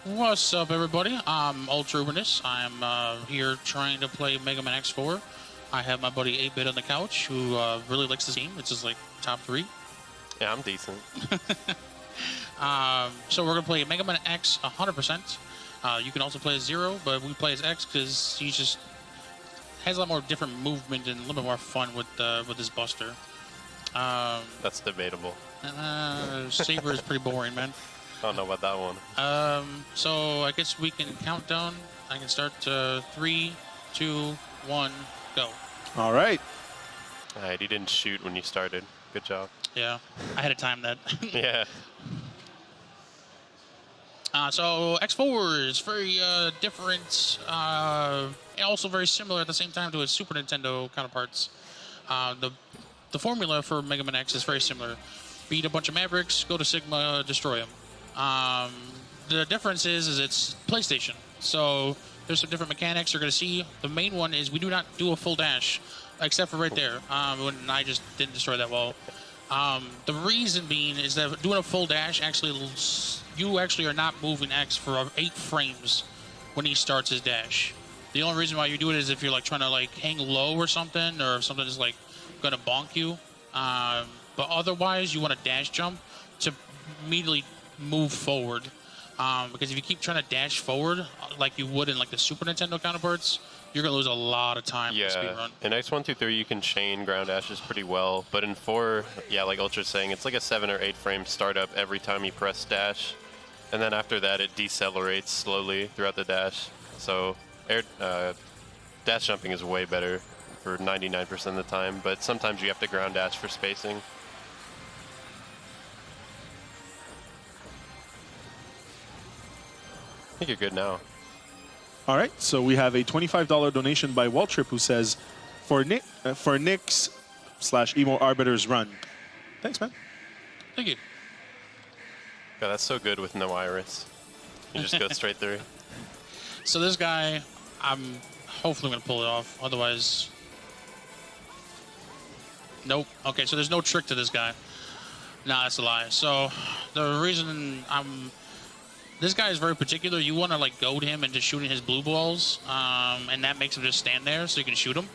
What's up, everybody? I'm Ultrauberness. I'm here trying to play Mega Man X4. I have my buddy 8-Bit on the couch who really likes this game. It's just like top 3. Yeah, I'm decent. So we're going to play Mega Man X 100%. You can also play as Zero, but we play as X because he just has a lot more different movement and a little bit more fun with his Buster. That's debatable. Saber is pretty boring, man. I don't know about that one. So I guess we can count down. I can start 3, 2, 1, go. All right. All right, he didn't shoot when you started. Good job. Yeah, I had to time that. Yeah. So X4 is very different, and also very similar at the same time to its Super Nintendo counterparts. The formula for Mega Man X is very similar. Beat a bunch of Mavericks, go to Sigma, destroy them. The difference is it's PlayStation. So there's some different mechanics you're going to see. The main one is we do not do a full dash, except for right there, when I just didn't destroy that wall. The reason being is that doing a full dash you actually are not moving X for 8 frames when he starts his dash. The only reason why you do it is if you're like trying to like hang low or something, or if something is like going to bonk you. But otherwise, you want to dash jump to immediately move forward. Because if you keep trying to dash forward like you would in like the Super Nintendo counterparts, you're going to lose a lot of time in Speedrun. In X 1, 2, 3, you can chain ground dashes pretty well. But in 4, yeah, like Ultra's saying, it's like a 7 or 8 frame startup every time you press dash. And then after that, it decelerates slowly throughout the dash. So dash jumping is way better for 99% of the time. But sometimes you have to ground dash for spacing. I think you're good now. All right. So we have a $25 donation by Waltrip who says, for Nick's / Emo Arbiter's run. Thanks, man. Thank you. Yeah, that's so good with no iris. You just go straight through. So this guy, I'm hopefully going to pull it off. Otherwise, nope. Okay, so there's no trick to this guy. Nah, that's a lie. So the reason this guy is very particular. You want to like goad him into shooting his blue balls, and that makes him just stand there so you can shoot him.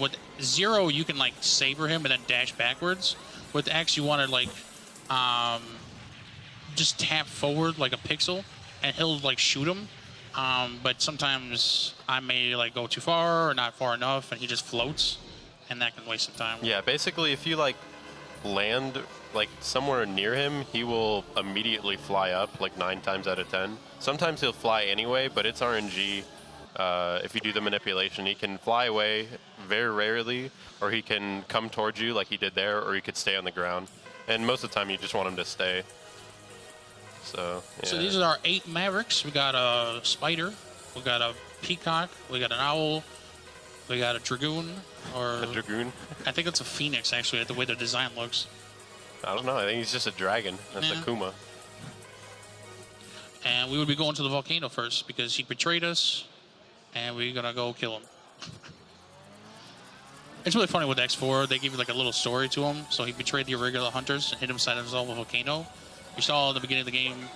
With Zero, you can like saber him and then dash backwards. With X, you want to like just tap forward like a pixel, and he'll like shoot him. But sometimes I may like go too far or not far enough, and he just floats, and that can waste some time. Yeah, basically, if you like land like somewhere near him, he will immediately fly up like 9 times out of 10. Sometimes he'll fly anyway, but it's RNG. If you do the manipulation, he can fly away very rarely, or he can come towards you like he did there, or he could stay on the ground. And most of the time, you just want him to stay. So, yeah. So these are our 8 Mavericks. We got a Spider, we got a Peacock, we got an Owl, we got a Dragoon, or A Dragoon? I think it's a Phoenix actually, the way the design looks. I don't know. I think he's just a dragon. That's Yeah. a Kuma. And we would be going to the volcano first because he betrayed us, and we're gonna go kill him. It's really funny with X4. They give you like a little story to him. So he betrayed the irregular hunters and hid inside of a volcano. You saw in the beginning of the game,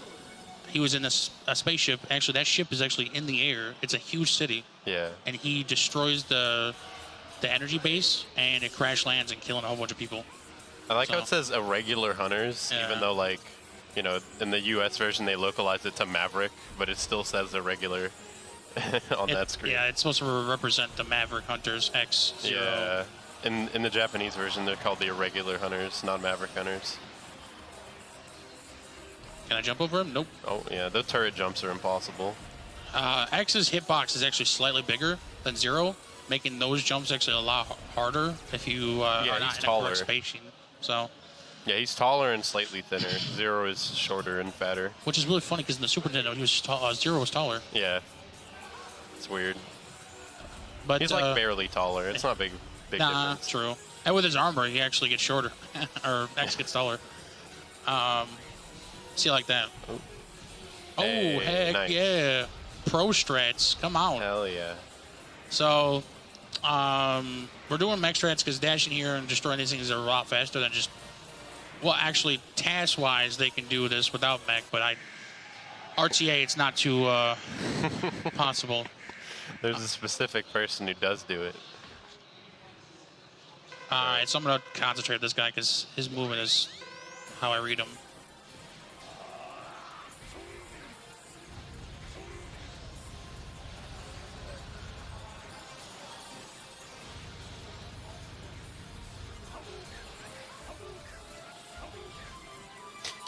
he was in a spaceship. Actually, that ship is actually in the air. It's a huge city. Yeah. And he destroys the energy base, and it crash lands and killing a whole bunch of people. I like how it says irregular hunters, Yeah. even though, like, you know, in the US version they localized it to Maverick, but it still says irregular on that screen. Yeah, it's supposed to represent the Maverick Hunters X0. Yeah. In the Japanese version, they're called the irregular hunters, non-Maverick hunters. Can I jump over him? Nope. Oh, yeah, the turret jumps are impossible. X's hitbox is actually slightly bigger than Zero, making those jumps actually a lot harder if you are not he's in taller. a correct spacing. So, Yeah, he's taller and slightly thinner. Zero is shorter and fatter. which is really funny because in the Super Nintendo, he was Zero was taller. Yeah. It's weird. But He's like barely taller. It's not big nah, difference. true. And with his armor, he actually gets shorter, or X gets taller. See, like that. Oh, Hey, heck nice. yeah. Pro strats, come on. Hell yeah. So, we're doing mech strats because dashing here and destroying these things are a lot faster than just... Well, actually, task-wise, they can do this without mech, but RTA, it's not too possible. There's a specific person who does do it. Alright, so I'm going to concentrate on this guy because his movement is how I read him.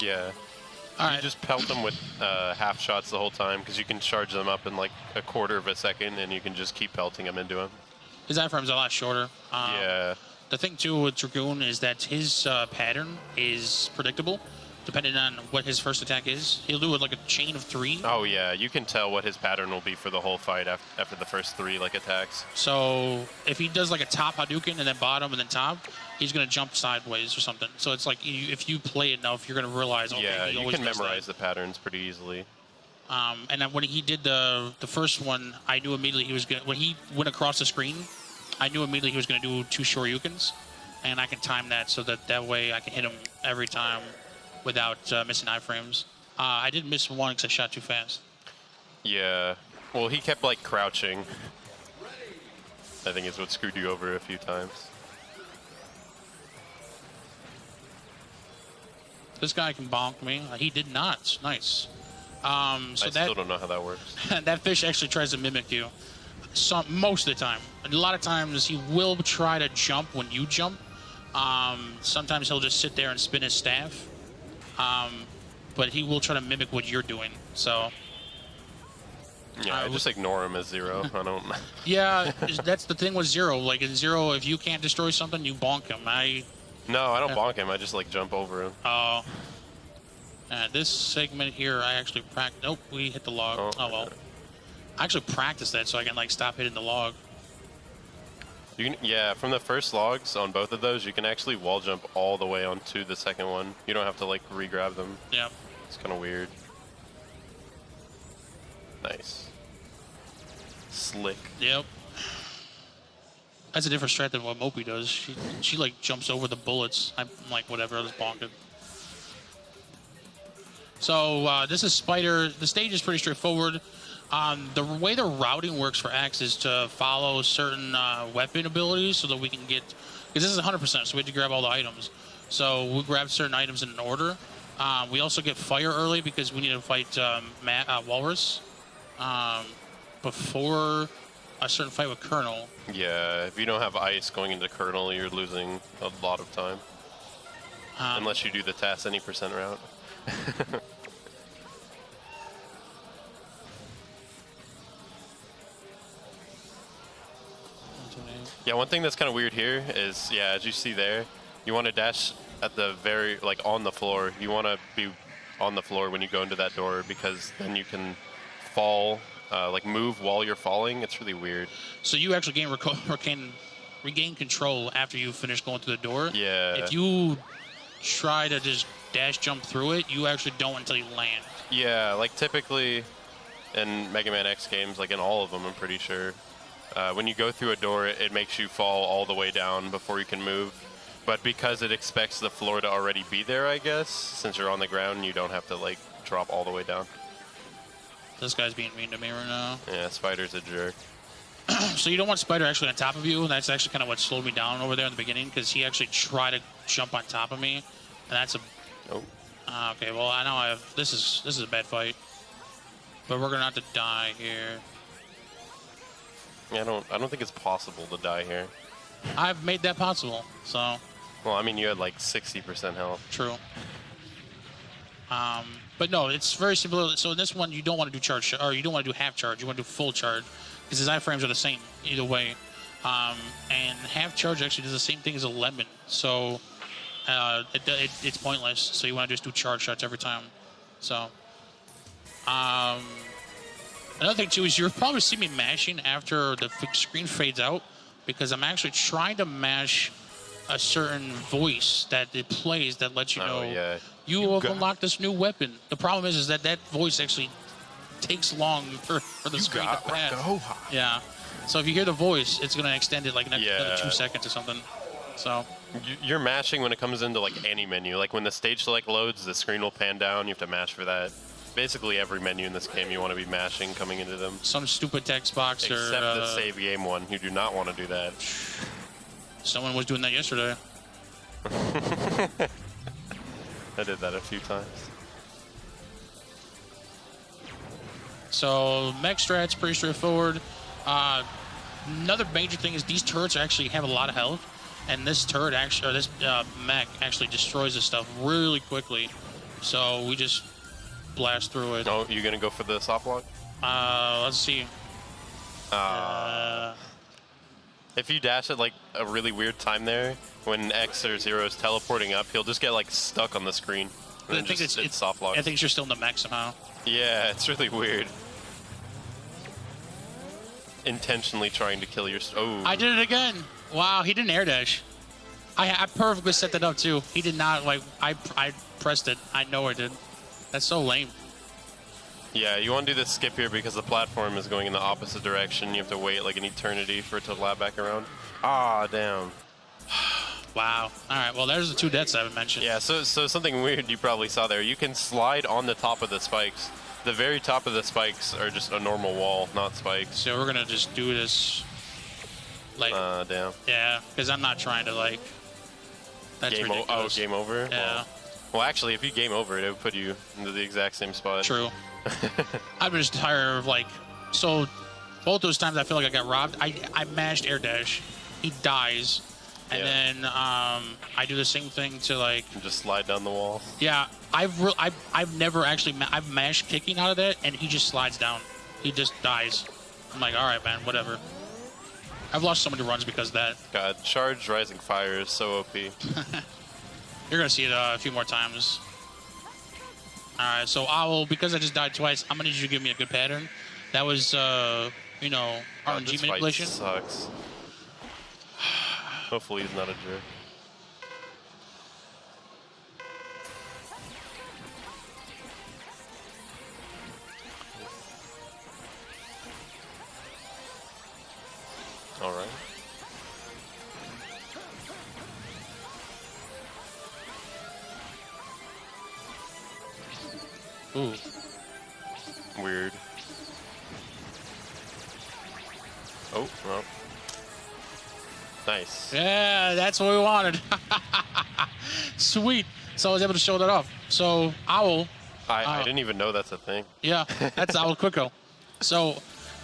Yeah. All You right. just pelt them with half shots the whole time because you can charge them up in like a quarter of a second and you can just keep pelting them into him. His iframe's a lot shorter. Yeah. The thing too with Dragoon is that his pattern is predictable, depending on what his first attack is. He'll do it like a chain of 3. Oh yeah, you can tell what his pattern will be for the whole fight after the first 3 like attacks. So if he does like a top Hadouken and then bottom and then top, he's gonna jump sideways or something. So it's like if you play enough, you're gonna realize. Okay, Yeah, he you always can does that. memorize the patterns pretty easily. And then when he did the first one, I knew immediately he was gonna. When he went across the screen, I knew immediately he was gonna do 2 Shoryukens, and I can time that so that way I can hit him every time without missing iframes. I did miss one because I shot too fast. Yeah. Well, he kept like crouching. I think is what screwed you over a few times. This guy can bonk me. He did not. Nice. So I that still don't know how that works. that fish actually tries to mimic you. Most of the time. A lot of times he will try to jump when you jump. Sometimes he'll just sit there and spin his staff. But he will try to mimic what you're doing. So Yeah, I just ignore him as 0. I don't. yeah, that's the thing with 0. Like in 0, if you can't destroy something, you bonk him. No, I don't bonk him. I just like jump over him. This segment here, I actually practiced. Nope, we hit the log. Oh well. I actually practiced that so I can like stop hitting the log. You can, yeah, from the first logs on both of those, you can actually wall jump all the way onto the second one. You don't have to like re-grab them. Yeah. It's kind of weird. Nice. Slick. Yep. That's a different strat than what Mopi does. She like jumps over the bullets. I'm like, whatever, let's bonk it. So this is Spider. The stage is pretty straightforward. The way the routing works for Axe is to follow certain weapon abilities so that we can get, because this is 100%, so we have to grab all the items. So we grab certain items in an order. We also get fire early because we need to fight Walrus before a certain fight with Colonel. Yeah, if you don't have ice going into Colonel, you're losing a lot of time. Unless you do the TAS any percent route. Yeah, one thing that's kind of weird here is, yeah, as you see there, you want to dash at the very, like, on the floor. You want to be on the floor when you go into that door because then you can fall, like, move while you're falling. It's really weird. So you actually regain control after you finish going through the door. Yeah. If you try to just dash jump through it, you actually don't until you land. Yeah, like, typically in Mega Man X games, like in all of them, I'm pretty sure, when you go through a door, it makes you fall all the way down before you can move. But because it expects the floor to already be there, I guess, since you're on the ground, you don't have to, like, drop all the way down. This guy's being mean to me right now. Yeah, Spider's a jerk. So you don't want Spider actually on top of you. That's actually kind of what slowed me down over there in the beginning, because he actually tried to jump on top of me, and that's a... Oh. Okay, well, I know I have... This is a bad fight. But we're gonna have to die here. Yeah, I don't think it's possible to die here. I've made that possible, so... Well, I mean, you had like 60% health. True. But no, it's very simple. So in this one, you don't want to do charge, or you don't want to do half charge. You want to do full charge, because his iframes are the same either way. And half charge actually does the same thing as a lemon, so it's pointless. So you want to just do charge shots every time. So another thing too is you'll probably see me mashing after the screen fades out, because I'm actually trying to mash a certain voice that it plays that lets you know you have unlocked this new weapon. The problem is that voice actually takes long for the screen to pass. Yeah. So if you hear the voice, it's going to extend it like another 2 seconds or something. So you're mashing when it comes into like any menu. Like when the stage select loads, the screen will pan down. You have to mash for that. Basically every menu in this game you want to be mashing coming into them. Some stupid text box Except or the save game one. You do not want to do that. someone was doing that yesterday. I did that a few times. So mech strat's pretty straightforward. Another major thing is these turrets actually have a lot of health, and this turret actually, or this mech actually destroys this stuff really quickly. So we just blast through it. Oh, you gonna go for the soft lock? Let's see. If you dash at like a really weird time there, when X or 0 is teleporting up, he'll just get like stuck on the screen. And I think just, it's soft lock. I think you're still in the mech somehow. Yeah, it's really weird. Intentionally trying to kill your. Oh. I did it again. Wow, he didn't air dash. I perfectly set that up too. He did not like. I pressed it. I know I did. That's so lame. Yeah, you want to do this skip here because the platform is going in the opposite direction. You have to wait like an eternity for it to lap back around. Ah, damn. Wow. All right. Well, there's the 2 deaths I haven't mentioned. Yeah, so something weird you probably saw there. You can slide on the top of the spikes. The very top of the spikes are just a normal wall, not spikes. So we're gonna just do this. Like. Damn. Yeah, because I'm not trying to like. That's Game ridiculous. game over? Yeah. Well, actually, if you game over it, it would put you into the exact same spot. True. I'm just tired of like. So, both those times I feel like I got robbed. I mashed air dash. He dies. And then I do the same thing to like. Just slide down the wall. Yeah, I've never actually I've mashed kicking out of that, and he just slides down. He just dies. I'm like, all right, man, whatever. I've lost so many runs because of that. God, Charged Rising Fire is so OP. You're gonna see it a few more times. All right, so Owl, because I just died twice, I'm gonna need you to give me a good pattern. That was, you know, God, RNG this manipulation. fight sucks. Hopefully he's not a jerk. All right. Ooh. Weird. Oh, well. Nice. Yeah, that's what we wanted. Sweet. So I was able to show that off. So Owl. I didn't even know that's a thing. Yeah, that's Owl Quicko. So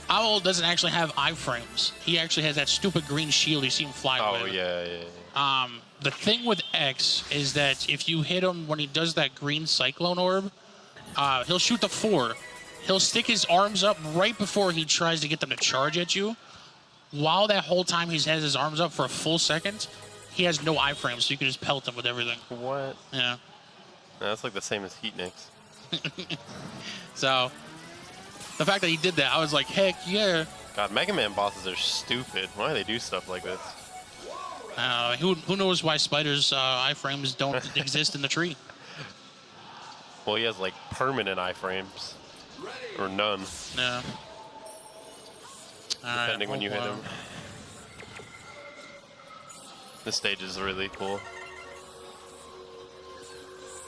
Owl doesn't actually have iframes. He actually has that stupid green shield you see him fly Oh, with. yeah. The thing with X is that if you hit him when he does that green cyclone orb, he'll shoot the 4. He'll stick his arms up right before he tries to get them to charge at you. While that whole time he has his arms up for a full second, he has no iframes, so you can just pelt him with everything. What? Yeah. That's like the same as Heat Nicks. So, the fact that he did that, I was like, heck yeah. God, Mega Man bosses are stupid. Why do they do stuff like this? Who knows why Spider's iframes don't exist in the tree? Well, he has like permanent iframes. Or none, Yeah. All depending right, when you hit well, him. This stage is really cool.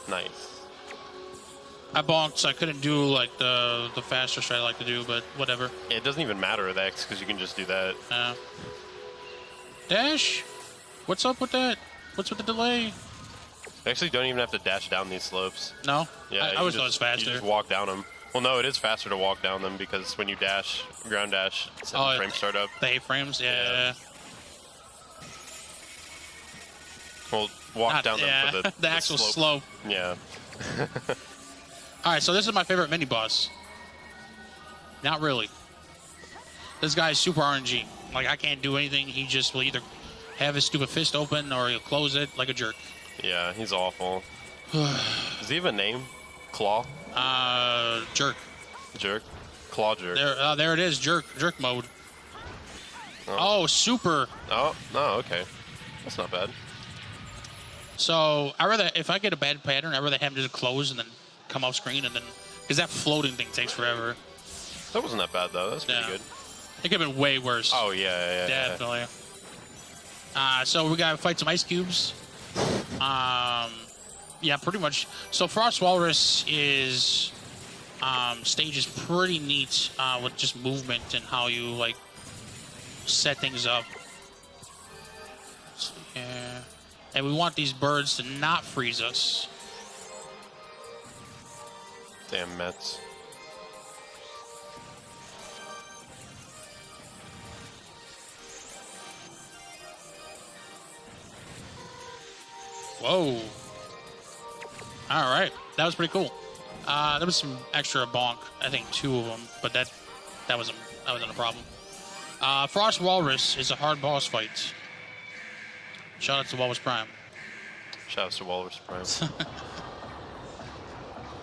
Nice. I bonked, so I couldn't do like the faster strat I like to do, but whatever. It doesn't even matter with X because you can just do that. Dash? What's up with that? What's with the delay? You actually don't even have to dash down these slopes. No? Yeah, I you always just- thought it was faster. You just walk down them. Well, no, it is faster to walk down them because when you dash, ground dash, 7 frames start up. The A-frames? Yeah. Well, walk down them for the actual slope. Yeah. All right, so this is my favorite mini-boss. Not really. This guy is super RNG. Like, I can't do anything. He just will either have his stupid fist open or he'll close it like a jerk. Yeah, he's awful. Does he have a name? Claw? Jerk. Jerk? Claw jerk. There it is, jerk mode. Oh, super. Oh, okay. That's not bad. So I rather, if I get a bad pattern, I'd rather have him just close and then come off screen and then, because that floating thing takes forever. That wasn't that bad though. That's pretty good. It could have been way worse. Oh yeah. Definitely. So we gotta fight some ice cubes. Yeah, pretty much. So Frost Walrus is stage is pretty neat with just movement and how you like set things up. So, yeah. And we want these birds to not freeze us. Damn Mets. Whoa. All right. That was pretty cool. There was some extra bonk. I think 2 of them, but that wasn't a problem. Frost Walrus is a hard boss fight. Shout out to Walrus Prime. Shout out to Walrus Prime.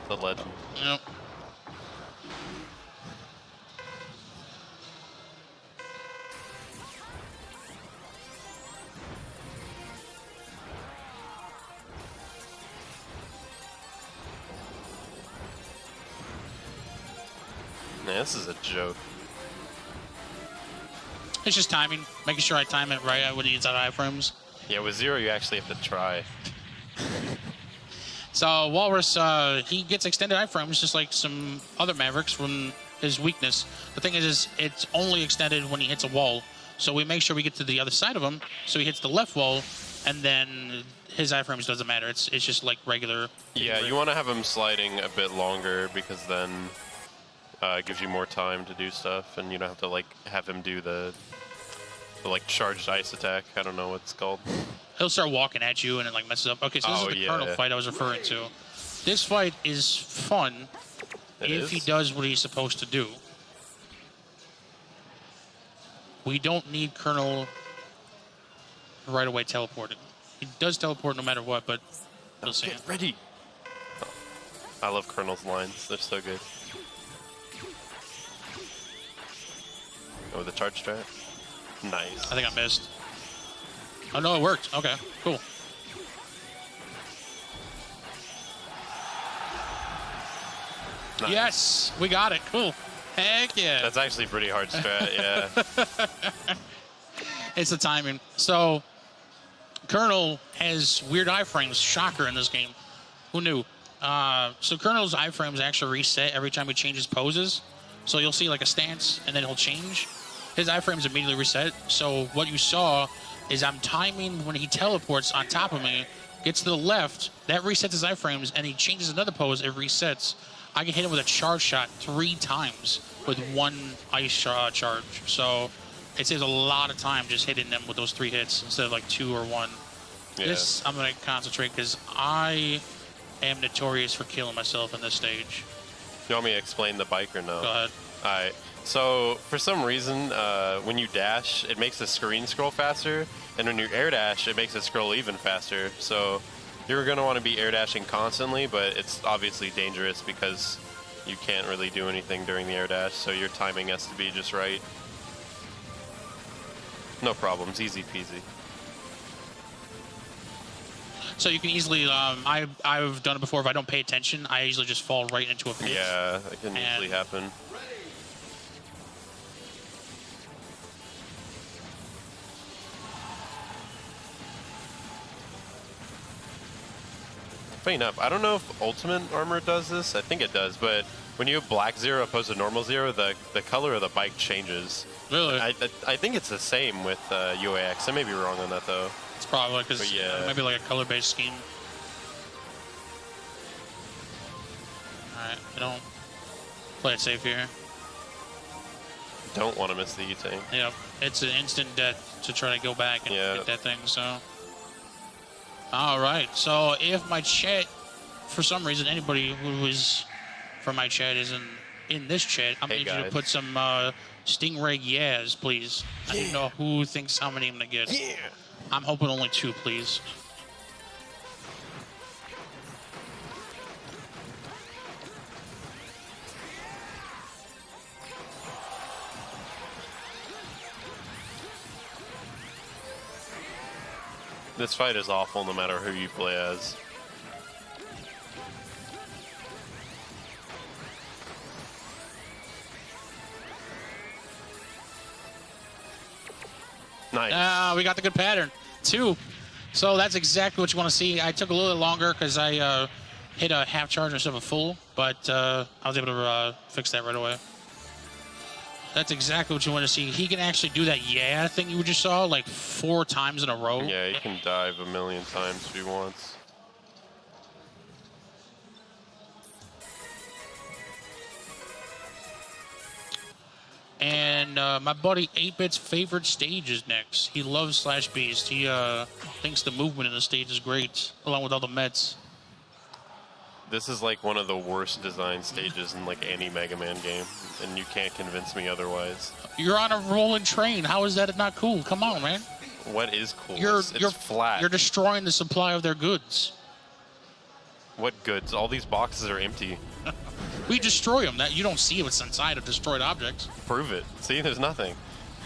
The legend. Yep. Man, this is a joke. It's just timing, making sure I time it right with the inside iframes. Yeah, with Zero, you actually have to try. So Walrus, he gets extended iframes just like some other Mavericks from his weakness. The thing is it's only extended when he hits a wall. So we make sure we get to the other side of him, so he hits the left wall, and then his iframes doesn't matter. It's just like regular. Yeah, you want to have him sliding a bit longer because then it gives you more time to do stuff, and you don't have to like have him do the like charged ice attack. I don't know what it's called. He'll start walking at you and it like messes up. Okay, so this is the Colonel fight I was referring to. This fight is fun if he does what he's supposed to do. We don't need Colonel right away teleported. He does teleport no matter what, but we'll see. Get ready. Oh, I love Colonel's lines. They're so good. Oh, the charge strat. Nice. I think I missed. Oh, no, it worked. Okay, cool. Nice. Yes, we got it. Cool. Heck yeah. That's actually pretty hard strat, yeah. It's the timing. So, Colonel has weird iframes. Shocker in this game. Who knew? So Colonel's iframes actually reset every time he changes poses. So you'll see like a stance, and then he'll change. His iframes immediately reset. So what you saw is I'm timing when he teleports on top of me, gets to the left, that resets his iframes, and he changes another pose, it resets. I can hit him with a charge shot 3 times with 1 ice charge. So it saves a lot of time just hitting them with those 3 hits instead of like 2 or 1. Yeah. This, I'm going to concentrate because I am notorious for killing myself in this stage. You want me to explain the bike or no? Go ahead. All right. So for some reason, when you dash, it makes the screen scroll faster, and when you air dash, it makes it scroll even faster. So you're going to want to be air dashing constantly, but it's obviously dangerous because you can't really do anything during the air dash, so your timing has to be just right. No problems, easy peasy. So you can easily, I've done it before. If I don't pay attention, I usually just fall right into a pit. Yeah, that can easily happen. Funny enough, I don't know if Ultimate Armor does this. I think it does, but when you have Black Zero opposed to Normal Zero, the color of the bike changes. Really? I think it's the same with UAX. I may be wrong on that, though. It's probably because maybe like a color-based scheme. Alright, I don't play it safe here. Don't want to miss the E-Tank. Yep, it's an instant death to try to go back and get that thing, so. Alright, so if my chat, for some reason, anybody who is from my chat is in this chat, I'm going to need you to put some Stingray yes, please. I don't know who thinks how many I'm going to get. Yeah! I'm hoping only 2, please. This fight is awful no matter who you play as. Nice. We got the good pattern. 2. So that's exactly what you want to see. I took a little bit longer because I hit a half charge instead of a full, but I was able to fix that right away. That's exactly what you want to see. He can actually do that yeah thing you just saw like 4 times in a row. Yeah, he can dive a million times if he wants. And my buddy 8-Bit's favorite stage is next. He loves Slash Beast. He thinks the movement in the stage is great, along with all the Mets. This is like one of the worst design stages in like any Mega Man game, and you can't convince me otherwise. You're on a rolling train. How is that not cool? Come on, man. What is cool? You're it's flat. You're destroying the supply of their goods. What goods? All these boxes are empty. We destroy them. That you don't see what's inside of destroyed objects. Prove it. See, there's nothing.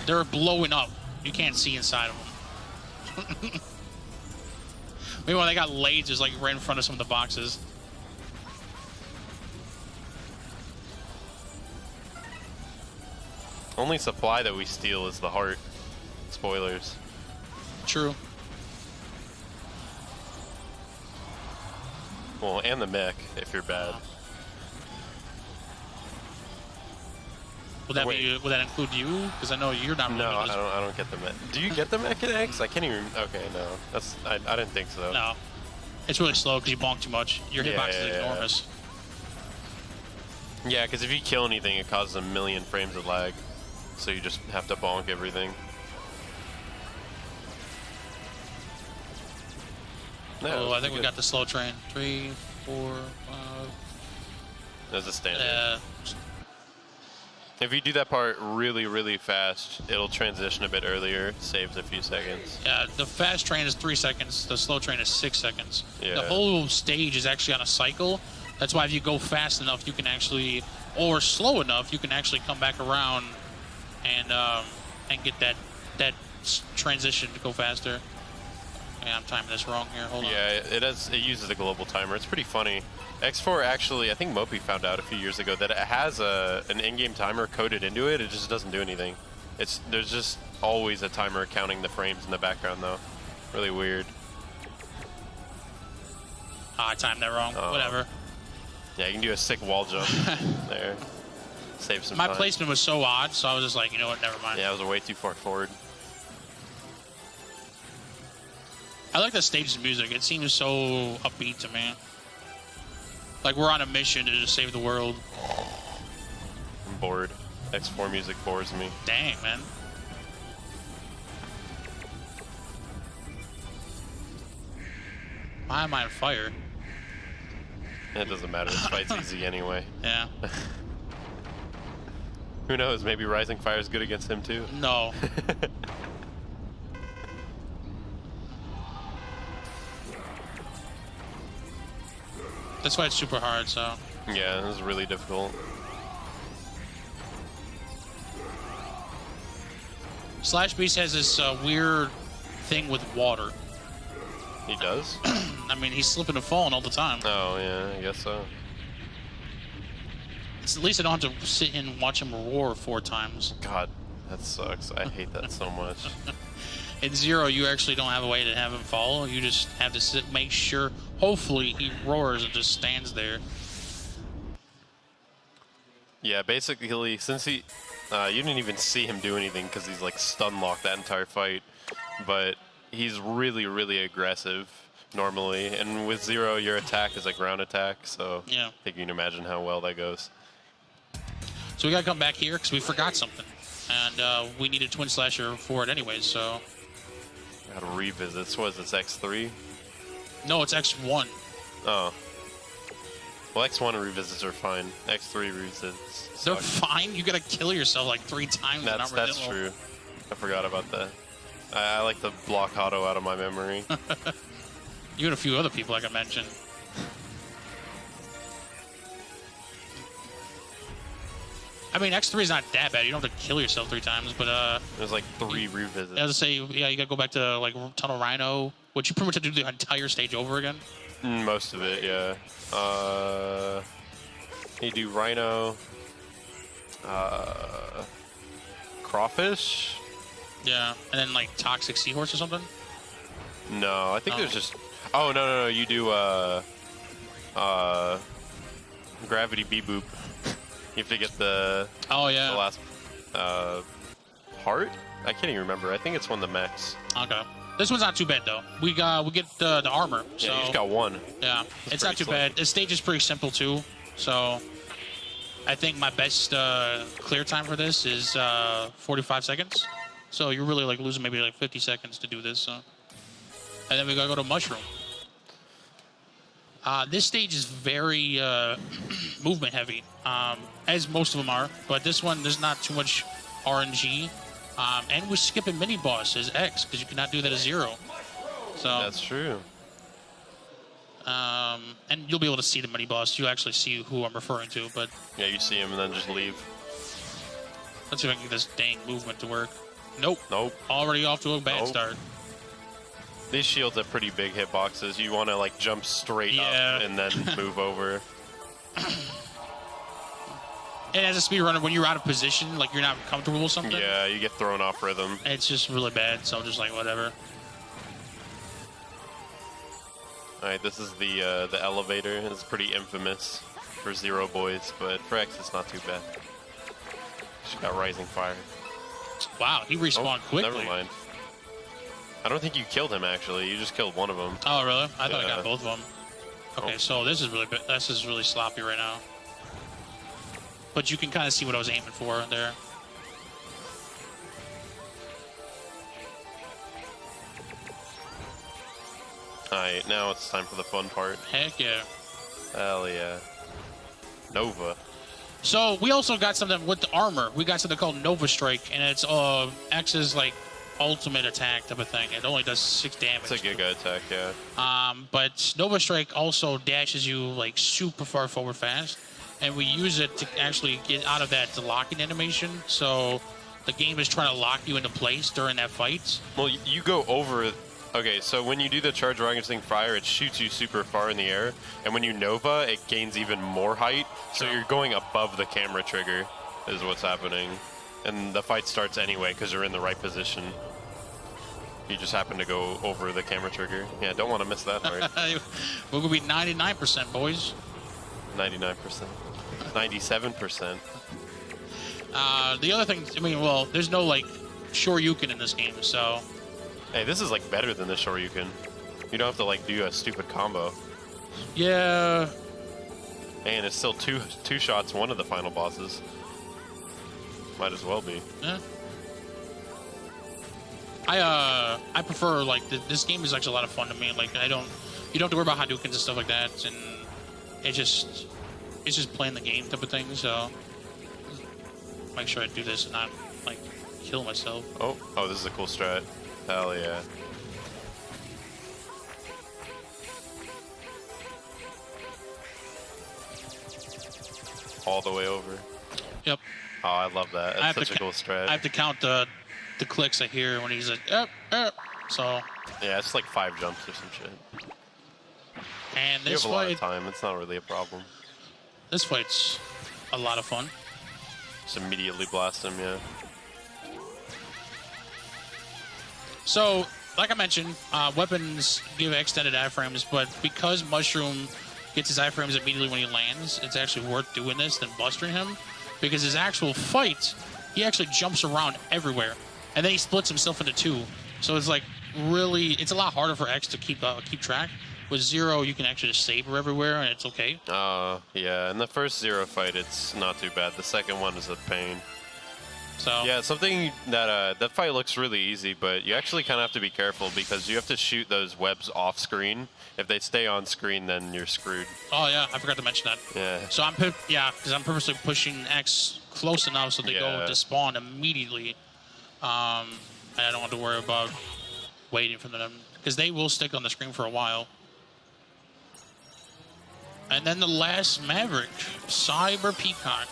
They're blowing up. You can't see inside of them. Meanwhile, they got lasers like right in front of some of the boxes. Only supply that we steal is the heart. Spoilers. True. Well, and the mech, if you're bad. Would that include you? Because I know you're not. No, I don't get the mech. Do you get the mech in X? I can't even. Okay, no, I didn't think so. No, it's really slow because you bonk too much. Your hitbox is enormous. Yeah, because if you kill anything, it causes a million frames of lag. So you just have to bonk everything. No, oh, I think we got the slow train. 3, 4, 5. There's a standard. If you do that part really, really fast, it'll transition a bit earlier, saves a few seconds. Yeah, the fast train is 3 seconds. The slow train is 6 seconds. Yeah. The whole stage is actually on a cycle. That's why if you go fast enough, you can actually, or slow enough, you can actually come back around and get that transition to go faster. Yeah, I'm timing this wrong here. Hold on. Yeah, it uses a global timer. It's pretty funny. X4 actually, I think Mopi found out a few years ago that it has an in-game timer coded into it. It just doesn't do anything. There's just always a timer counting the frames in the background though. Really weird. I timed that wrong. Whatever. Yeah, you can do a sick wall jump there. Save some My time. placement was so odd, so I was just like, you know what, never mind. Yeah, I was way too far forward. I like the stage's music. It seems so upbeat to me. Like we're on a mission to just save the world. I'm bored. X4 music bores me. Dang, man. Why am I on fire? It doesn't matter. This fight's easy anyway. Yeah. Who knows? Maybe Rising Fire is good against him too. No. That's why it's super hard, so. Yeah, this is really difficult. Slash Beast has this weird thing with water. He does? I mean, he's slipping and falling all the time. Oh, yeah, I guess so. At least I don't have to sit and watch him roar 4 times. God, that sucks. I hate that so much. In Zero, you actually don't have a way to have him fall. You just have to make sure, hopefully, he roars and just stands there. Yeah, basically, since he... you didn't even see him do anything because he's like stun locked that entire fight. But he's really, really aggressive normally. And with Zero, your attack is a ground attack. So Yeah. I think you can imagine how well that goes. So we got to come back here because we forgot something. And we need a Twin Slasher for it anyways, so... Gotta revisit. So what is this, X3? No, it's X1. Oh. Well, X1 revisits are fine. X3 revisits They're suck. fine. You got to kill yourself like 3 times. That's true. I forgot about that. I like to block auto out of my memory. You and a few other people, like I mentioned. I mean, X3 is not that bad. You don't have to kill yourself 3 times, but There's like 3 revisits. I was to say, yeah, you got to go back to like Tunnel Rhino, which you pretty much have to do the entire stage over again. Most of it, yeah. You do Rhino, Crawfish? Yeah, and then like Toxic Seahorse or something. No, I think there's just... Oh, no, you do Gravity B-boop. You have to get the yeah. the last heart. I can't even remember. I think it's one of the mechs. Okay. This one's not too bad though. We get the armor. So Yeah, you just got one. yeah, it's not too pretty bad. The stage is pretty simple too. So I think my best clear time for this is 45 seconds. So you're really like losing maybe like 50 seconds to do this. So. And then we gotta go to Mushroom. This stage is very movement heavy, as most of them are. But this one, there's not too much RNG. And we're skipping mini boss as X because you cannot do that as 0. So That's true. and you'll be able to see the mini boss. You actually see who I'm referring to. But Yeah, you see him and then just leave. let's see if I can get this dang movement to work. Nope. Nope. Already off to a bad Nope. start. These shields have pretty big hitboxes. You want to like jump straight Yeah. up and then move over. And as a speedrunner, when you're out of position, like you're not comfortable with something, Yeah, you get thrown off rhythm. it's just really bad. So just like whatever. All right, this is the elevator. It's pretty infamous for Zero Boys, but for X, it's not too bad. She got Rising Fire. Wow, he respawned quickly. Never mind. I don't think you killed him actually. You just killed one of them. Oh really? I thought I Yeah. got both of them. Okay, Oh. so this is really sloppy right now. But you can kind of see what I was aiming for there. All right, now it's time for the fun part. Heck yeah. Hell yeah. Nova. So we also got something with the armor. We got something called Nova Strike, and it's X's like ultimate attack type of thing. It only does 6 damage. It's a Giga attack, yeah. But Nova Strike also dashes you like super far forward fast, and we use it to actually get out of that locking animation. So the game is trying to lock you into place during that fight. Well, you go over. Okay, so when you do the charge rising fire, it shoots you super far in the air, and when you Nova, it gains even more height. So Sure. you're going above the camera trigger, is what's happening, and the fight starts anyway because you're in the right position. You just happen to go over the camera trigger. Yeah, don't want to miss that part. We're gonna be 99%, boys. 99%, 97%. The other thing, I mean, well, there's no like Shoryuken in this game, so Hey, this is like better than the Shoryuken. You don't have to like do a stupid combo, yeah. and it's still two shots. One of the final bosses. Might as well be. Yeah. I prefer like this game is actually a lot of fun to me. Like you don't have to worry about Hadoukens and stuff like that, and it's just playing the game type of thing. So make sure I do this and not like kill myself. Oh, this is a cool strat. Hell yeah. All the way over. Yep. Oh, I love that. I have That's such a to cool strat. I have to count the clicks I hear when he's like, up. So, Yeah, it's like 5 jumps or some shit. and You this have a lot of fight, time. It's not really a problem. this fight's a lot of fun. Just immediately blast him, yeah. So, like I mentioned, weapons give extended iframes, but because Mushroom gets his iframes immediately when he lands, it's actually worth doing this than bustering him, because his actual fight, he actually jumps around everywhere, and then he splits himself into 2. So it's like really, it's a lot harder for X to keep track. With 0, you can actually just saber everywhere, and it's okay. Yeah, in the first Zero fight, it's not too bad. The second one is a pain. So Yeah, something that that fight looks really easy, but you actually kind of have to be careful because you have to shoot those webs off screen. If they stay on screen, then you're screwed. Oh yeah, I forgot to mention that. Yeah. So because I'm purposely pushing X close enough so they go Yeah. to spawn immediately. And I don't have to worry about waiting for them because they will stick on the screen for a while. And then the last Maverick, Cyber Peacock.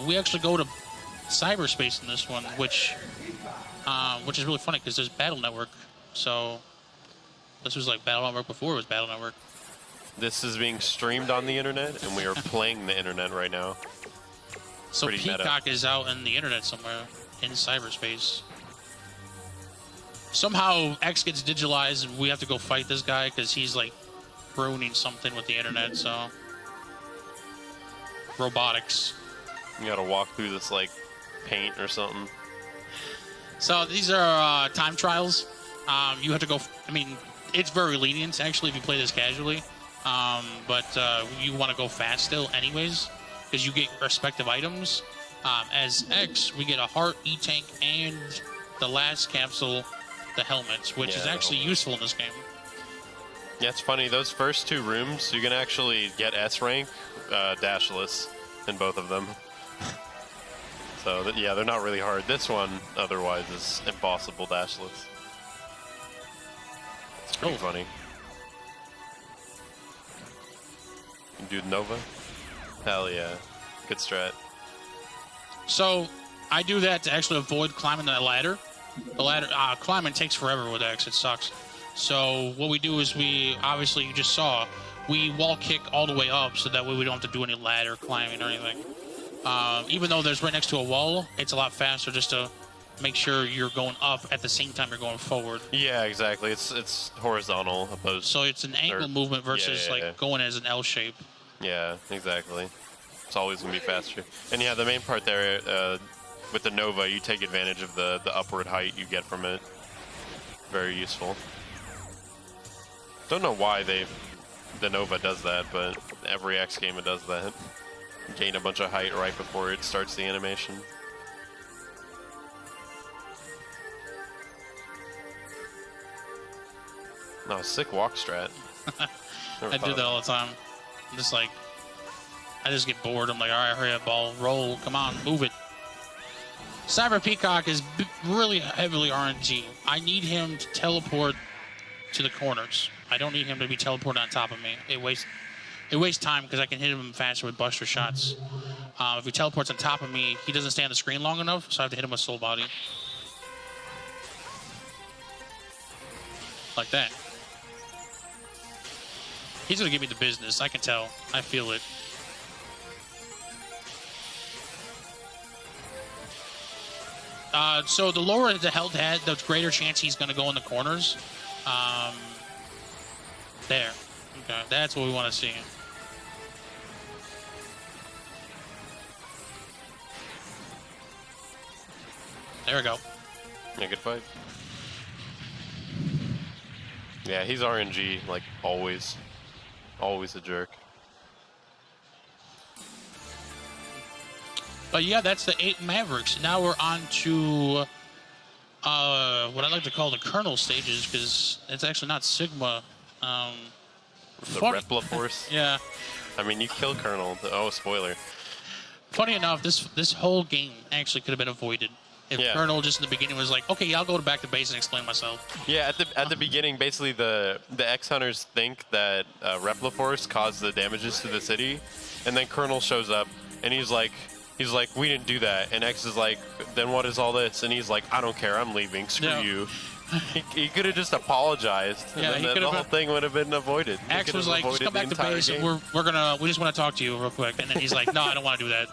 We actually go to cyberspace in this one, which is really funny because there's Battle Network. So this was like Battle Network before it was Battle Network. This is being streamed on the internet, and we are playing the internet right now. So Pretty meta. Peacock is out in the internet somewhere in cyberspace. Somehow X gets digitalized and we have to go fight this guy because he's like ruining something with the internet, so. Robotics. You gotta walk through this, like, paint or something. So these are time trials. You have to go, I mean, it's very lenient, actually, if you play this casually. But you want to go fast still anyways, because you get respective items. As X, we get a heart, E-tank, and the last capsule, the helmets, which is actually useful in this game. Yeah, it's funny. Those first 2 rooms, you can actually get S rank dashless in both of them. So, yeah, they're not really hard. This one, otherwise, is impossible dashless. It's pretty funny. You do Nova? Hell yeah. Good strat. So I do that to actually avoid climbing that ladder. The ladder climbing takes forever with X. It sucks. So what we do is obviously you just saw, we wall kick all the way up so that way we don't have to do any ladder climbing or anything. Even though there's right next to a wall, it's a lot faster just to make sure you're going up at the same time you're going forward. Yeah, exactly. It's horizontal opposed. So it's an angle movement versus going as an L shape. Yeah, exactly. It's always gonna be faster. And yeah, the main part there with the Nova, you take advantage of the upward height you get from it. Very useful. Don't know why the Nova does that, but every X game it does that. Gain a bunch of height right before it starts the animation. No, sick walk strat. I do that all the time. I'm just like, I just get bored. I'm like, all right, hurry up, ball, roll, come on, move it. Cyber Peacock is really heavily RNG. I need him to teleport to the corners. I don't need him to be teleported on top of me. It wastes time because I can hit him faster with Buster shots. If he teleports on top of me, he doesn't stay on the screen long enough, so I have to hit him with Soul Body. Like that. He's going to give me the business. I can tell. I feel it. So the lower the health had, the greater chance he's going to go in the corners. There. Okay, that's what we want to see. There we go. Yeah, good fight. Yeah, he's RNG, like, always. Always a jerk. But yeah, that's the 8 Mavericks. Now we're on to what I like to call the kernel stages, because it's actually not Sigma. The Repla Force? Yeah. I mean, you kill Colonel. Oh, spoiler. Funny enough, this whole game actually could have been avoided if Colonel just in the beginning was like, okay, yeah, I'll go back to base and explain myself. Yeah, at the beginning, basically the X-Hunters think that Repla Force caused the damages to the city, and then Colonel shows up, and he's like, we didn't do that. And X is like, then what is all this? And he's like, I don't care, I'm leaving, screw you. He could have just apologized, and then the whole thing would have been avoided. X was like, just come back to base, and we just want to talk to you real quick. And then he's like, no, I don't want to do that.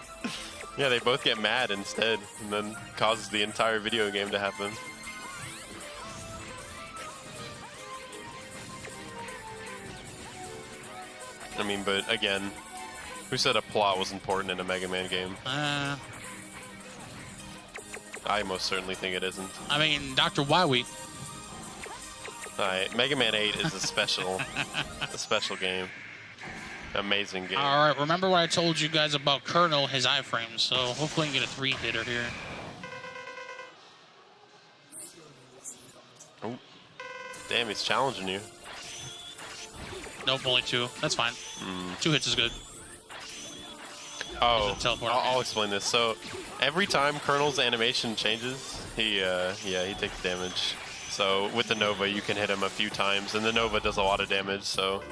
Yeah, they both get mad instead, and then causes the entire video game to happen. I mean, but again, who said a plot was important in a Mega Man game? I most certainly think it isn't. I mean, Dr. Wiwi. Alright, Mega Man 8 is a special game. Amazing game. All right, remember what I told you guys about Colonel, his iframes, so hopefully I can get a 3-hitter here. Oh, damn, he's challenging you. Nope, only 2. That's fine. 2 hits is good. Oh, I'll explain this. So, every time Colonel's animation changes, he takes damage. So, with the Nova, you can hit him a few times, and the Nova does a lot of damage, so...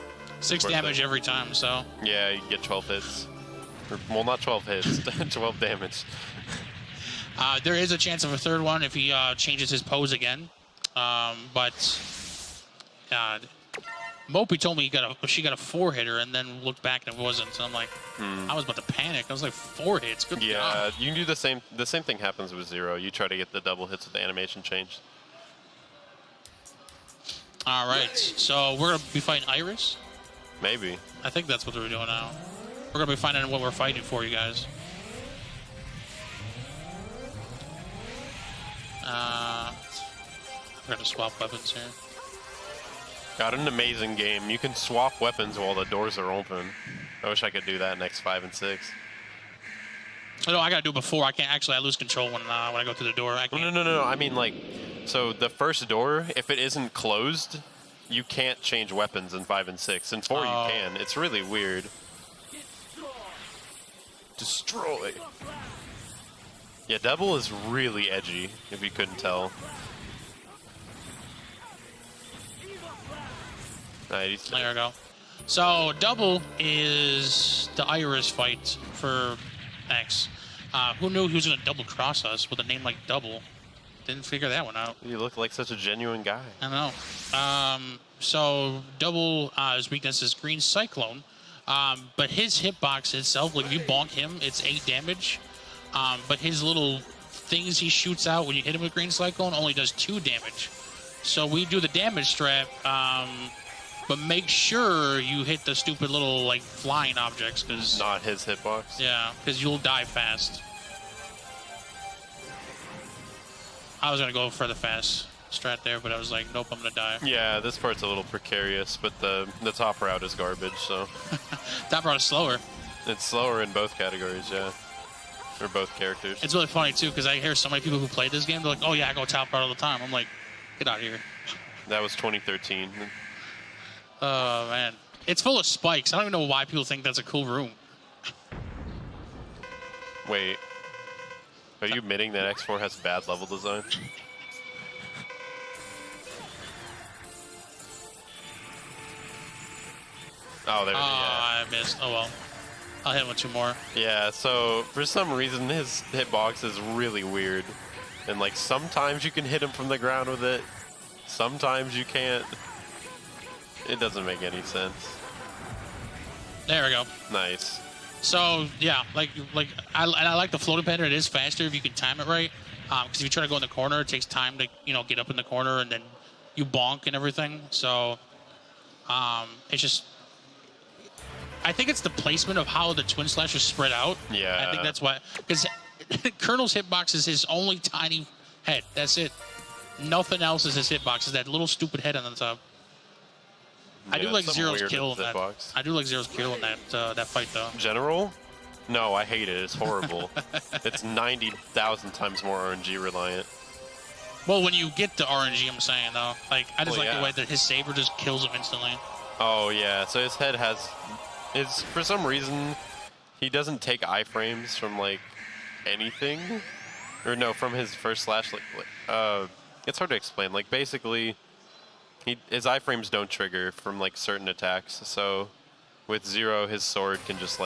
6 damage every time, so... Yeah, you get 12 hits. Well, not 12 hits, 12 damage. There is a chance of a third one if he changes his pose again. But... Mopey told me she got a 4-hitter and then looked back and it wasn't. So I'm like, I was about to panic. I was like, 4 hits. Good yeah, God. You can do the same. The same thing happens with Zero. You try to get the double hits with the animation changed. All right, so we're gonna be fighting Iris. Maybe. I think that's what we're doing now. We're gonna be finding out what we're fighting for, you guys. We're gonna swap weapons here. Got an amazing game. You can swap weapons while the doors are open. I wish I could do that next 5 and 6. No, I gotta do it before. I can't actually. I lose control when I go through the door. I can't. No. I mean, like, so the first door, if it isn't closed, you can't change weapons in 5 and 6. In 4, you can. It's really weird. Destroy. Yeah, double is really edgy, if you couldn't tell. Nice. There we go. So double is the Iris fight for X. Who knew he was gonna double cross us with a name like Double? Didn't figure that one out. You look like such a genuine guy. I know. So double his weakness is Green Cyclone, but his hitbox itself, like if you bonk him, it's 8 damage. But his little things he shoots out when you hit him with Green Cyclone only does 2 damage. So we do the damage strat, but make sure you hit the stupid little like flying objects, because Not his hitbox. yeah, because you'll die fast. I was gonna go for the fast strat there, but I was like, nope, I'm gonna die. Yeah, this part's a little precarious, but the top route is garbage, so. That brought us slower. It's slower in both categories, yeah. Or both characters. It's really funny too, because I hear so many people who play this game, they're like, oh yeah, I go top route all the time. I'm like, get out of here. That was 2013. Oh man, it's full of spikes. I don't even know why people think that's a cool room. Wait. Are you admitting that X4 has bad level design? Oh, there. Yeah. I missed. Oh well. I'll hit him with 2 more. Yeah. So for some reason, his hitbox is really weird, and like sometimes you can hit him from the ground with it, sometimes you can't. It doesn't make any sense. There we go. Nice. So yeah, I like the floating pattern. It is faster if you can time it right. Because if you try to go in the corner, it takes time to get up in the corner, and then you bonk and everything. So it's just, I think it's the placement of how the twin slash is spread out. Yeah. I think that's why, because Colonel's hitbox is his only tiny head. That's it. Nothing else is his hitbox. Is that little stupid head on the top. I do like Zero's kill in that. I do like Zero's kill in that fight though. General? No, I hate it. It's horrible. It's 90,000 times more RNG reliant. Well, when you get the RNG, I'm saying though, like I just Well, like yeah. the way that his saber just kills him instantly. Oh yeah, so his head has, it's for some reason, he doesn't take iframes from like anything, or no, from his first slash. It's hard to explain. Like basically, his iframes don't trigger from like certain attacks. So with Zero, his sword can just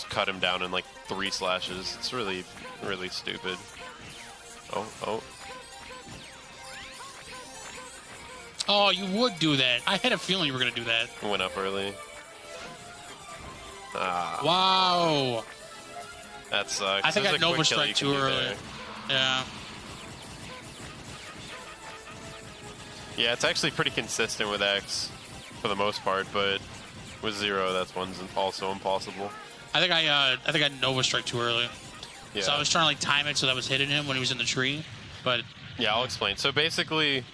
cut him down in like 3 slashes. It's really, really stupid. Oh. Oh, you would do that. I had a feeling you were gonna do that. Went up early. Ah, Wow. that sucks. I think I There's a Nova quick kill Strike you can too do early. there. Yeah. Yeah, it's actually pretty consistent with X for the most part, but with Zero, that's also impossible. I think I Nova Strike too early. Yeah. So I was trying to like time it so that I was hitting him when he was in the tree, but Yeah, I'll explain. So basically,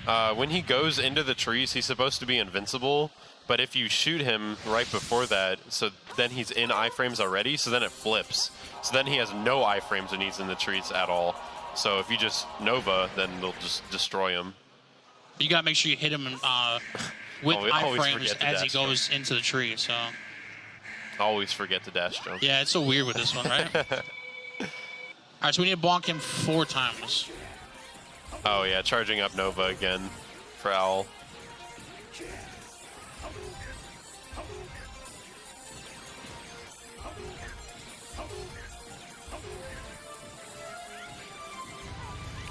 when he goes into the trees, he's supposed to be invincible, but if you shoot him right before that, so then he's in iframes already, so then it flips. So then he has no iframes when he's in the trees at all. So if you just Nova, then they'll just destroy him. you gotta make sure you hit him with Always iframes forget to as he dash goes into the tree. So Always forget to dash jump. yeah, it's so weird with this one, right? All right, so we need to bonk him 4 times. Oh yeah, charging up Nova again for Owl.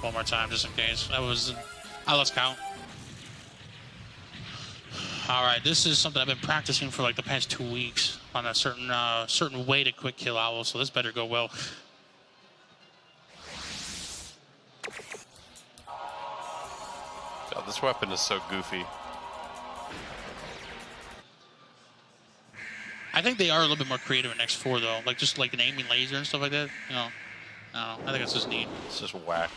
One more time, just in case. I lost count. All right, this is something I've been practicing for like the past 2 weeks on a certain way to quick kill Owl. So this better go well. God, this weapon is so goofy. I think they are a little bit more creative in X4 though, like just like an aiming laser and stuff like that. You know, I don't know. I think it's just neat. It's just whack.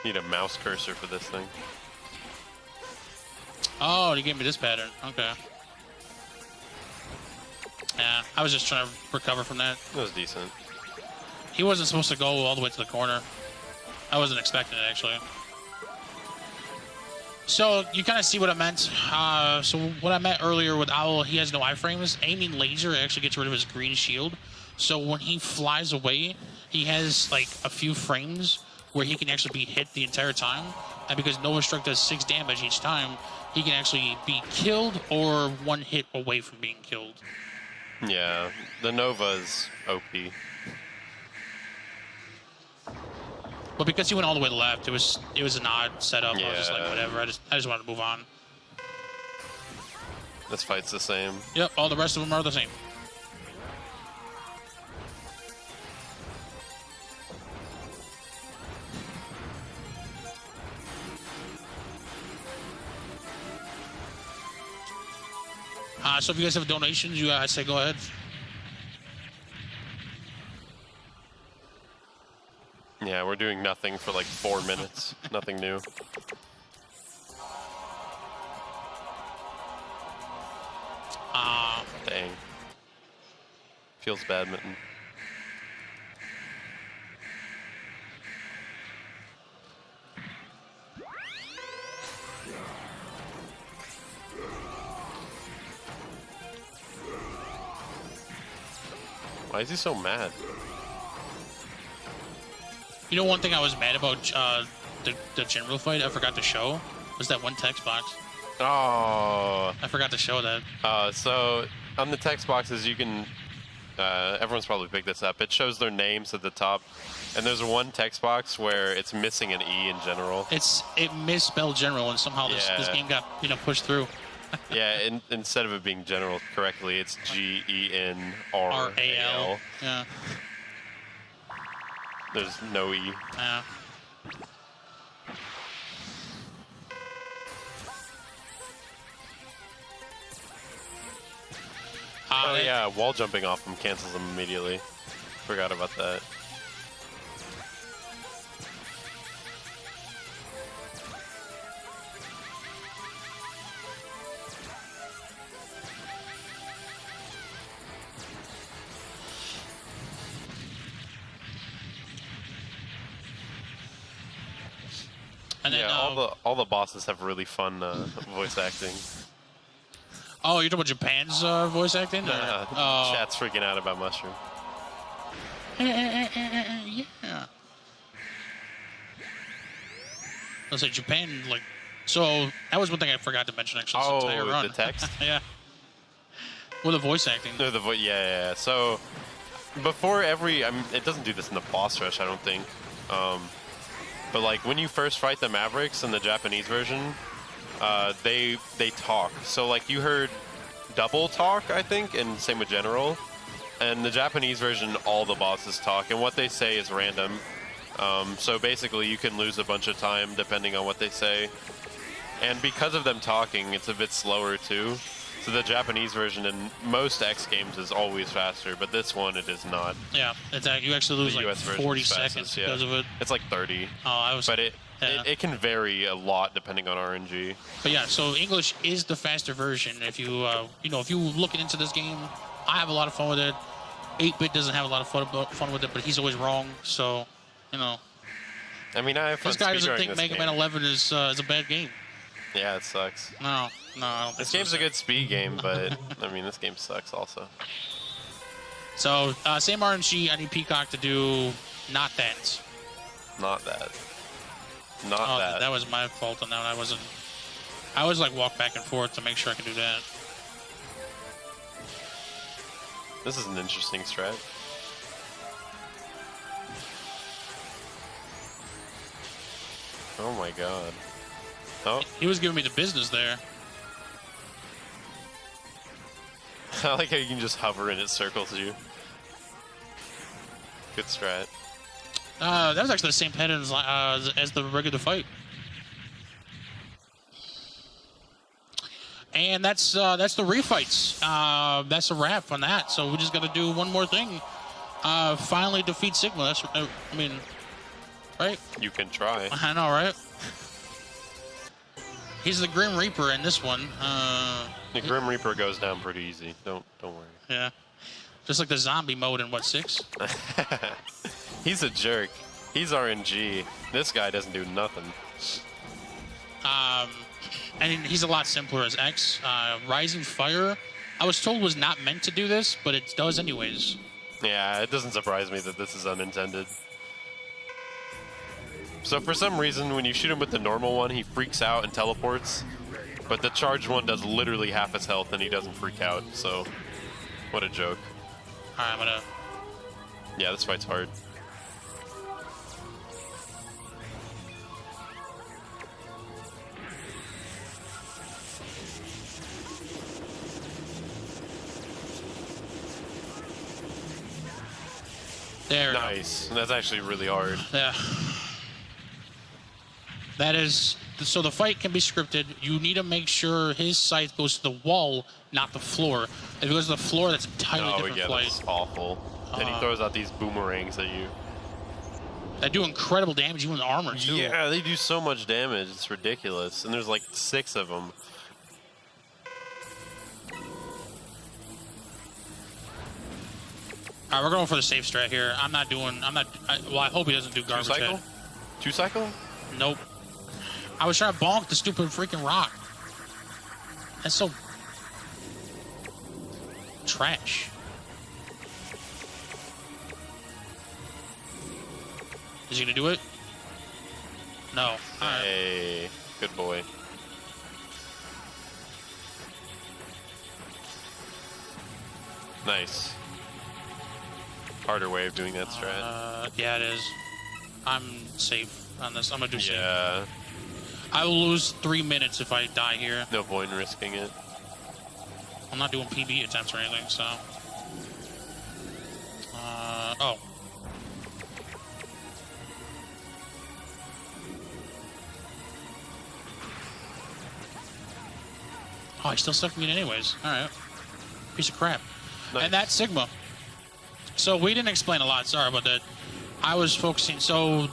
Need a mouse cursor for this thing. Oh, he gave me this pattern. Okay. Yeah, I was just trying to recover from that. That was decent. He wasn't supposed to go all the way to the corner. I wasn't expecting it, actually. So you kind of see what I meant. So what I meant earlier with Owl, he has no iframes. Aiming laser actually gets rid of his green shield. So when he flies away, he has like a few frames where he can actually be hit the entire time. And because Nova Strike does 6 damage each time, he can actually be killed or 1 hit away from being killed. Yeah, the Nova's OP. But because he went all the way to the left, it was an odd setup. I was just like, whatever. I just wanted to move on. This fight's the same. Yep, all the rest of them are the same. So if you guys have donations, you guys say go ahead. Yeah, we're doing nothing for like 4 minutes. Nothing new. Dang. Feels badminton. Why is he so mad? You know, one thing I was mad about the general fight I forgot to show was that one text box. Oh. I forgot to show that. So on the text boxes, you can. Everyone's probably picked this up. It shows their names at the top, and there's one text box where it's missing an E in general. It misspelled general, and somehow this game got pushed through. Yeah, instead of it being general correctly, it's GENRAL. Yeah. There's no E. Yeah. Oh yeah, wall jumping off him cancels him immediately. Forgot about that. And then, yeah, all the bosses have really fun voice acting. Oh, you're talking about Japan's voice acting? Chat's freaking out about Mushroom. Yeah. I was like, Japan, like, so that was one thing I forgot to mention actually. This entire run. The text? Yeah. Well, the voice acting. No, the voice. Yeah. So before every, it doesn't do this in the boss rush, I don't think. But like when you first fight the Mavericks in the Japanese version, they talk. So like you heard double talk, I think, and same with general. And the Japanese version, all the bosses talk, and what they say is random. So basically, you can lose a bunch of time depending on what they say. And because of them talking, it's a bit slower too. So the Japanese version in most X games is always faster, but this one it is not. Yeah, you actually lose The like US version 40 is fastest, seconds because of it. It's like 30. Oh, But it can vary a lot depending on RNG. But yeah, so English is the faster version. If you if you looking into this game, I have a lot of fun with it. 8-bit doesn't have a lot of fun with it, but he's always wrong. So, I mean, I have fun this guy doesn't speedrunning think this Mega game. Man 11 is a bad game. Yeah, it sucks. No, I don't think This so. game's a good speed game, but I mean, this game sucks also. So, same RNG, I need Peacock to do not that. Not that. Not that. That was my fault on that one. I was like walk back and forth to make sure I can do that. This is an interesting strat. Oh my god. Oh, He was giving me the business there. I like how you can just hover and it circles you. Good strat. That was actually the same pattern as the regular fight. And that's the refights. That's a wrap on that. So we just got to do one more thing. Finally defeat Sigma. That's, I mean, right? You can try. I know, right? He's the Grim Reaper in this one. The Grim Reaper goes down pretty easy. Don't worry. Yeah. Just like the zombie mode in, what, 6? He's a jerk. He's RNG. This guy doesn't do nothing. And he's a lot simpler as X. Rising Fire, I was told was not meant to do this, but it does anyways. Yeah, it doesn't surprise me that this is unintended. So for some reason, when you shoot him with the normal one, he freaks out and teleports. But the charged one does literally half his health and he doesn't freak out, so what a joke. Alright, I'm gonna... Yeah, this fight's hard. There. Nice. That's actually really hard. Yeah. That is... So the fight can be scripted. You need to make sure his sight goes to the wall, not the floor. If it goes to the floor, that's an entirely different yeah, fight. that's awful. And he throws out these boomerangs at you. They do incredible damage, even with armor, too. Yeah, they do so much damage. It's ridiculous. And there's like 6 of them. Alright, we're going for the safe strat here. Well, I hope he doesn't do garbage. 2 cycle? Head. 2 cycle? Nope. I was trying to bonk the stupid freaking rock. That's so... trash. Is he gonna do it? No. All right. Hey, good boy. Nice. Harder way of doing that strat. Yeah, it is. I'm safe on this. I'm gonna do safe. Yeah, I will lose 3 minutes if I die here. no point in risking it. I'm not doing PB attempts or anything, so. Oh. Oh, he's still sucking it anyways. All right. Piece of crap. Nice. And that's Sigma. So we didn't explain a lot. Sorry about that. I was focusing. So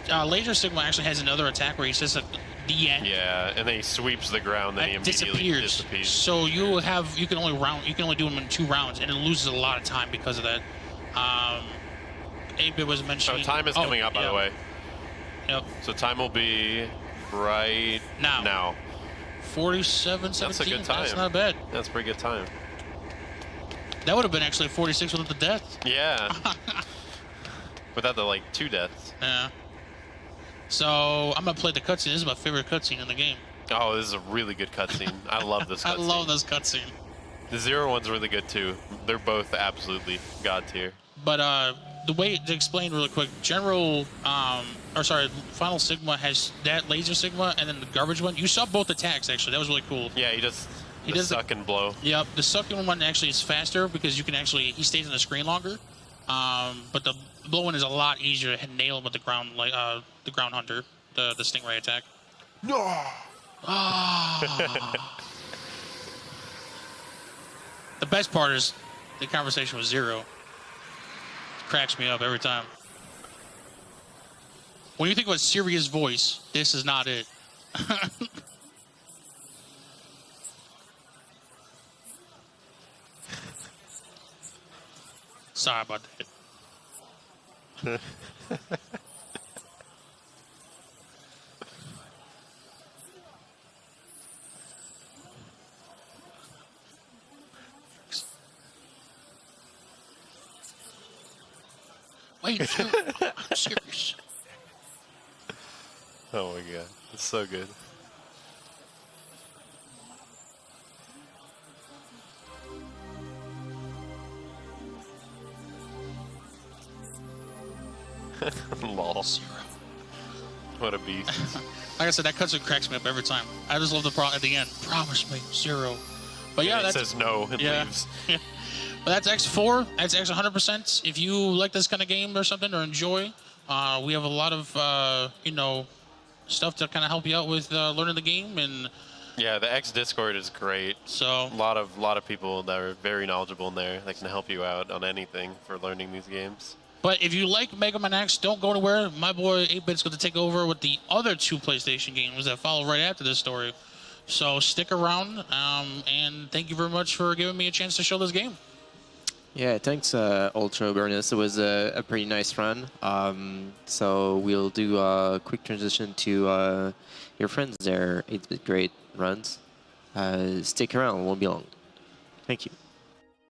Laser Sigma actually has another attack where he says at the end. Yeah, and then he sweeps the ground, then he immediately disappears. So you can only do them in 2 rounds, and it loses a lot of time because of that. 8-Bit was mentioning. So time is coming up, by the way. Yep. So time will be right now. 47-17. That's a good time. That's not bad. That's a pretty good time. That would have been actually 46 without the death. Yeah. Without the, like, 2 deaths. Yeah. So I'm gonna play the cutscene. This is my favorite cutscene in the game. Oh, this is a really good cutscene. I love this cutscene. I love this cutscene. The 0 one's really good too. They're both absolutely god tier. But the way to explain really quick, Final Sigma has that Laser Sigma and then the garbage one. You saw both attacks actually. That was really cool. Yeah, he does suck and blow. Yep, the sucking one actually is faster because he stays on the screen longer. But the blowing is a lot easier to nail him with the ground hunter, the stingray attack. No. The best part is the conversation with Zero. Cracks me up every time. When you think about serious voice, this is not it. Sorry about that. Wait, I'm serious. Oh my god, it's so good. Lol. Zero. What a beast. Like I said, that cutscene cracks me up every time. I just love the at the end. Promise me, Zero. But yeah, it that's says no and leaves. Yeah. But that's X4. That's X 100%. If you like this kind of game or something or enjoy, we have a lot of stuff to kind of help you out with learning the game and Yeah, the X Discord is great. So A lot of people that are very knowledgeable in there. They can help you out on anything for learning these games. But if you like Mega Man X, don't go anywhere. My boy 8-Bit's going to take over with the other 2 PlayStation games that follow right after this story. So stick around, and thank you very much for giving me a chance to show this game. Yeah, thanks, Ultrauberness. It was a pretty nice run. So we'll do a quick transition to your friends there. 8-Bit great runs. Stick around, it won't be long. Thank you.